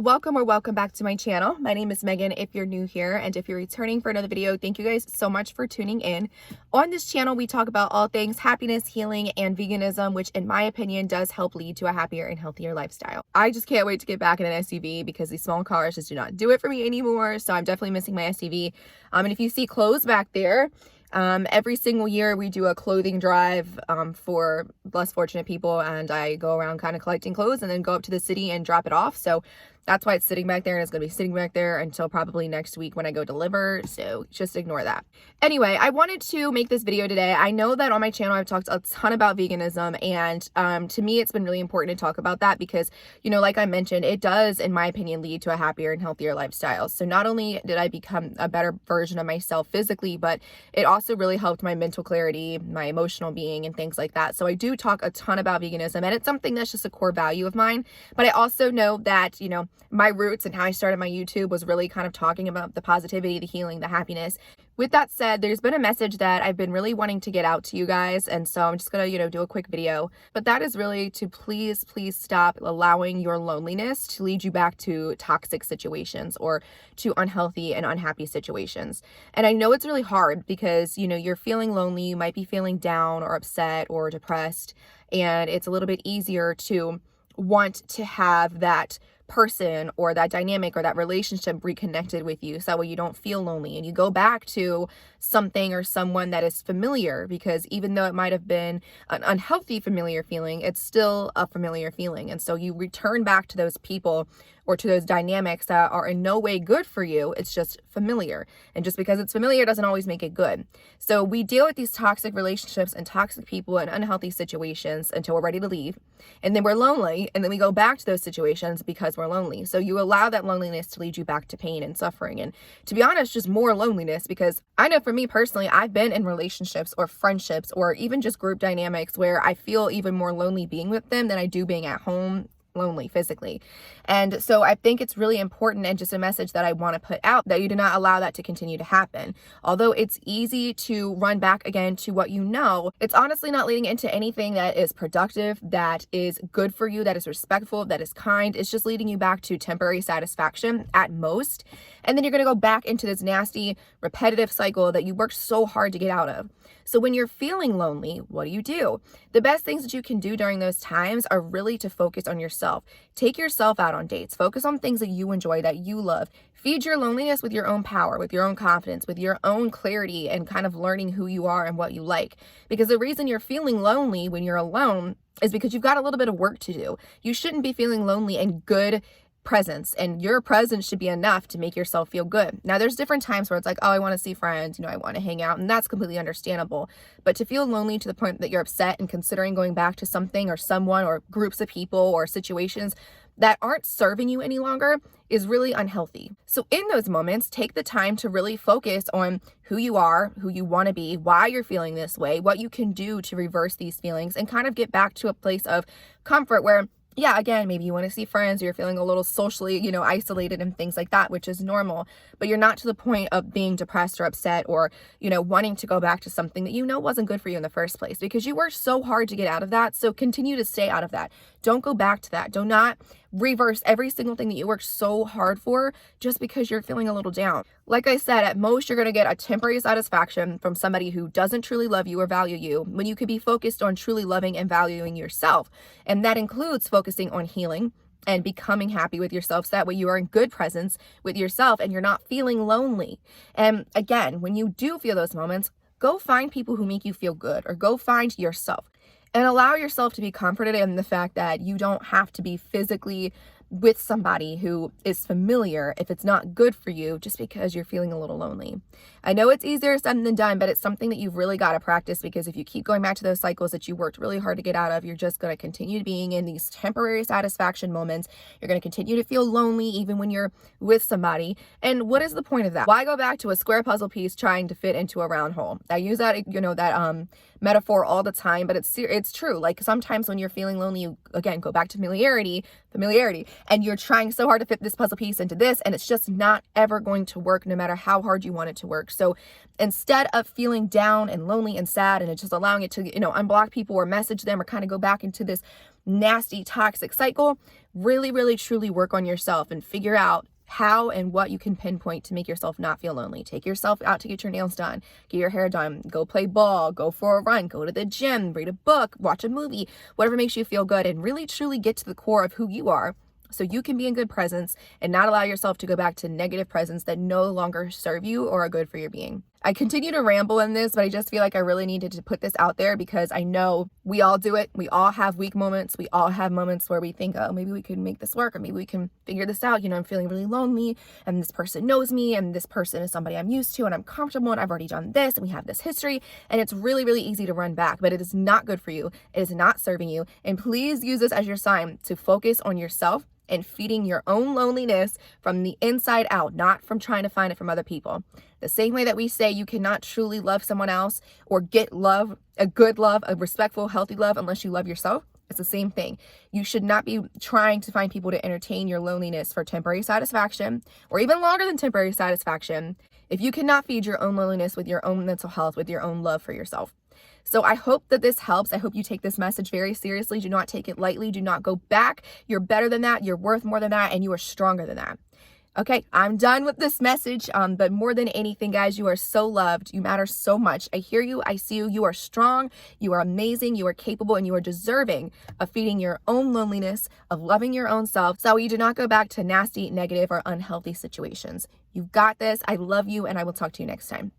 welcome or welcome back to my channel. My name is Megan if you're new here, and if you're returning for another video, thank you guys so much for tuning in. On this channel, we talk about all things happiness, healing, and veganism, which in my opinion does help lead to a happier and healthier lifestyle. I just can't wait to get back in an SUV because these small cars just do not do it for me anymore, so I'm definitely missing my SUV. And if you see clothes back there, every single year we do a clothing drive for less fortunate people, and I go around kind of collecting clothes and then go up to the city and drop it off. So that's why it's sitting back there, and it's going to be sitting back there until probably next week when I go deliver, so just ignore that. Anyway, I wanted to make this video today. I know that on my channel I've talked a ton about veganism, and to me it's been really important to talk about that because, you know, like I mentioned, it does, in my opinion, lead to a happier and healthier lifestyle. So not only did I become a better version of myself physically, but it also really helped my mental clarity, my emotional being, and things like that. So I do talk a ton about veganism, and it's something that's just a core value of mine. But I also know that, you know, my roots and how I started my YouTube was really kind of talking about the positivity, the healing, the happiness. With that said, there's been a message that I've been really wanting to get out to you guys, and so I'm just gonna, you know, do a quick video. But that is really to please stop allowing your loneliness to lead you back to toxic situations or to unhealthy and unhappy situations. And I know it's really hard because, you know, you're feeling lonely, you might be feeling down or upset or depressed, and it's a little bit easier to want to have that person or that dynamic or that relationship reconnected with you, so that way you don't feel lonely and you go back to something or someone that is familiar, because even though it might have been an unhealthy familiar feeling, it's still a familiar feeling. And so you return back to those people or to those dynamics that are in no way good for you. It's just familiar, and just because it's familiar doesn't always make it good. So we deal with these toxic relationships and toxic people and unhealthy situations until we're ready to leave, and then we're lonely, and then we go back to those situations because we're lonely. So you allow that loneliness to lead you back to pain and suffering, and to be honest, just more loneliness. Because I know for me personally, I've been in relationships or friendships or even just group dynamics where I feel even more lonely being with them than I do being at home lonely physically. And so I think it's really important, and just a message that I want to put out, that you do not allow that to continue to happen. Although it's easy to run back again to what you know, it's honestly not leading into anything that is productive, that is good for you, that is respectful, that is kind. It's just leading you back to temporary satisfaction at most. And then you're going to go back into this nasty, repetitive cycle that you worked so hard to get out of. So when you're feeling lonely, what do? The best things that you can do during those times are really to focus on yourself. Take yourself out on dates. Focus on things that you enjoy, that you love. Feed your loneliness with your own power, with your own confidence, with your own clarity, and kind of learning who you are and what you like. Because the reason you're feeling lonely when you're alone is because you've got a little bit of work to do. You shouldn't be feeling lonely in good presence, and your presence should be enough to make yourself feel good. Now, there's different times where it's like, oh, I want to see friends, you know, I want to hang out, and that's completely understandable. But to feel lonely to the point that you're upset and considering going back to something or someone or groups of people or situations that aren't serving you any longer is really unhealthy. So in those moments, take the time to really focus on who you are, who you want to be, why you're feeling this way, what you can do to reverse these feelings, and kind of get back to a place of comfort where, yeah, again, maybe you want to see friends, or you're feeling a little socially, you know, isolated and things like that, which is normal, but you're not to the point of being depressed or upset or, you know, wanting to go back to something that you know wasn't good for you in the first place, because you worked so hard to get out of that. So continue to stay out of that. Don't go back to that. Do not reverse every single thing that you worked so hard for just because you're feeling a little down. Like I said, at most you're going to get a temporary satisfaction from somebody who doesn't truly love you or value you, when you could be focused on truly loving and valuing yourself. And that includes focusing on healing and becoming happy with yourself, so that way you are in good presence with yourself and you're not feeling lonely. And again, when you do feel those moments, go find people who make you feel good, or go find yourself. And allow yourself to be comforted in the fact that you don't have to be physically with somebody who is familiar if it's not good for you, just because you're feeling a little lonely. I know it's easier said than done, but it's something that you've really got to practice, because if you keep going back to those cycles that you worked really hard to get out of, you're just going to continue being in these temporary satisfaction moments. You're going to continue to feel lonely even when you're with somebody. And what is the point of that? Why go back to a square puzzle piece trying to fit into a round hole? I use that, you know, that metaphor all the time, but it's true. Like sometimes when you're feeling lonely, you again go back to familiarity, and you're trying so hard to fit this puzzle piece into this, and it's just not ever going to work no matter how hard you want it to work. So instead of feeling down and lonely and sad and it's just allowing it to, unblock people or message them or kind of go back into this nasty toxic cycle, really, really, truly work on yourself and figure out how and what you can pinpoint to make yourself not feel lonely. Take yourself out to get your nails done, get your hair done, go play ball, go for a run, go to the gym, read a book, watch a movie, whatever makes you feel good, and really truly get to the core of who you are so you can be in good presence and not allow yourself to go back to negative presence that no longer serve you or are good for your being. I continue to ramble in this, but I just feel like I really needed to put this out there because I know we all do it. We all have weak moments. We all have moments where we think, oh, maybe we can make this work, or maybe we can figure this out. I'm feeling really lonely and this person knows me and this person is somebody I'm used to and I'm comfortable and I've already done this and we have this history, and it's really, really easy to run back, but it is not good for you. It is not serving you. And please use this as your sign to focus on yourself and feeding your own loneliness from the inside out, not from trying to find it from other people. The same way that we say you cannot truly love someone else or get love, a good love, a respectful, healthy love, unless you love yourself. It's the same thing. You should not be trying to find people to entertain your loneliness for temporary satisfaction or even longer than temporary satisfaction if you cannot feed your own loneliness with your own mental health, with your own love for yourself. So I hope that this helps. I hope you take this message very seriously. Do not take it lightly. Do not go back. You're better than that. You're worth more than that. And you are stronger than that. Okay, I'm done with this message. But more than anything, guys, you are so loved. You matter so much. I hear you. I see you. You are strong. You are amazing. You are capable, and you are deserving of feeding your own loneliness, of loving your own self, so you do not go back to nasty, negative, or unhealthy situations. You've got this. I love you, and I will talk to you next time.